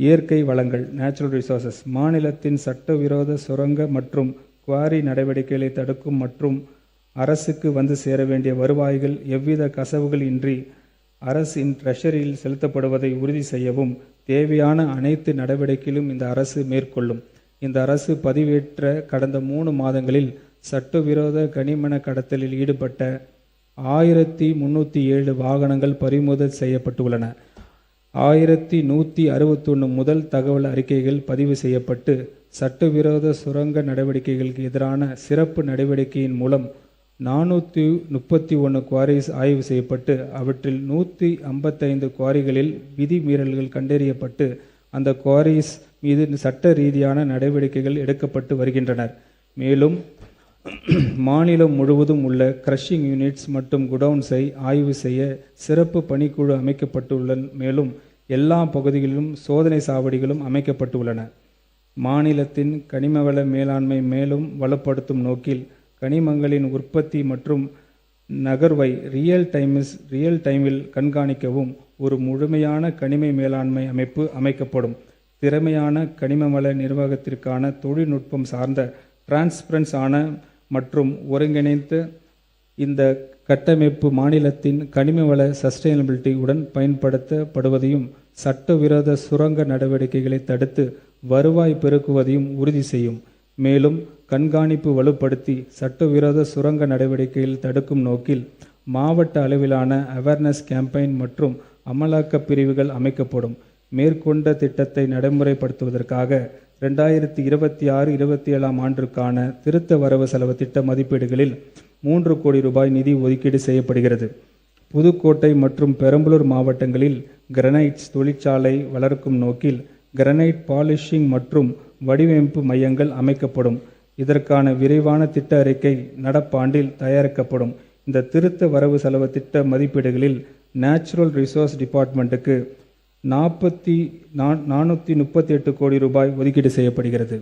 இயற்கை வளங்கள் natural resources. மாநிலத்தின் சட்டவிரோத சுரங்க மற்றும் குவாரி நடவடிக்கைகளை தடுக்கும் மற்றும் அரசுக்கு வந்து சேர வேண்டிய வருவாய்கள் எவ்வித கசவுகள் இன்றி அரசின் ட்ரெஷரியில் செலுத்தப்படுவதை உறுதி செய்யவும் தேவையான அனைத்து நடவடிக்கைகளும் இந்த அரசு மேற்கொள்ளும். இந்த அரசு பதிவேற்ற கடந்த 3 மாதங்களில் சட்டவிரோத கனிமண கடத்தலில் ஈடுபட்ட 1307 வாகனங்கள் பறிமுதல் செய்யப்பட்டுள்ளன. 1161 முதல் தகவல் அறிக்கைகள் பதிவு செய்யப்பட்டு சட்டவிரோத சுரங்க நடவடிக்கைகளுக்கு எதிரான சிறப்பு நடவடிக்கையின் மூலம் 431 குவாரிஸ் ஆய்வு செய்யப்பட்டு அவற்றில் 155 குவாரிகளில் விதி மீறல்கள் கண்டறியப்பட்டு அந்த குவாரிஸ் மீது சட்ட ரீதியான நடவடிக்கைகள் எடுக்கப்பட்டு வருகின்றன. மேலும் மாநிலம் முழுவதும் உள்ள கிரஷிங் யூனிட்ஸ் மற்றும் குடவுன்ஸை ஆய்வு செய்ய சிறப்பு பணிக்குழு அமைக்கப்பட்டுள்ளன. மேலும் எல்லா பகுதிகளிலும் சோதனை சாவடிகளும் அமைக்கப்பட்டுள்ளன. மாநிலத்தின் கனிமவள மேலாண்மை மேலும் வலுப்படுத்தும் நோக்கில் கனிமங்களின் உற்பத்தி மற்றும் நகர்வை ரியல் டைமில் கண்காணிக்கவும் ஒரு முழுமையான கனிம மேலாண்மை அமைப்பு அமைக்கப்படும். திறமையான கனிமவள நிர்வாகத்திற்கான தொழில்நுட்பம் சார்ந்த டிரான்ஸ்பரன்ஸ் ஆன மற்றும் ஒருங்கிணைந்த இந்த கட்டமைப்பு மாநிலத்தின் கனிமவள சஸ்டைனபிலிட்டி உடன் பயன்படுத்தப்படுவதையும் சட்டவிரோத சுரங்க நடவடிக்கைகளை தடுத்து வருவாய் பெருக்குவதையும் உறுதி செய்யும். மேலும் கண்காணிப்பு வலுப்படுத்தி சட்டவிரோத சுரங்க நடவடிக்கைகள் தடுக்கும் நோக்கில் மாவட்ட அளவிலான அவேர்னஸ் கேம்பெயின் மற்றும் அமலாக்க பிரிவுகள் அமைக்கப்படும். மேற்கொண்ட திட்டத்தை நடைமுறைப்படுத்துவதற்காக 2026-27 ஆண்டிற்கான திருத்த வரவு செலவு திட்ட மதிப்பீடுகளில் 3 கோடி ரூபாய் நிதி ஒதுக்கீடு செய்யப்படுகிறது. புதுக்கோட்டை மற்றும் பெரம்பலூர் மாவட்டங்களில் கிரனைட்ஸ் தொழிற்சாலை வளர்க்கும் நோக்கில் கிரனைட் பாலிஷிங் மற்றும் வடிவமைப்பு மையங்கள் அமைக்கப்படும். இதற்கான விரைவான திட்ட அறிக்கை நடப்பாண்டில் தயாரிக்கப்படும். இந்த திருத்த வரவு செலவு திட்ட மதிப்பீடுகளில் நேச்சுரல் ரிசோர்ஸ் டிபார்ட்மெண்ட்டுக்கு 438 கோடி ரூபாய் ஒதுக்கீடு செய்யப்படுகிறது.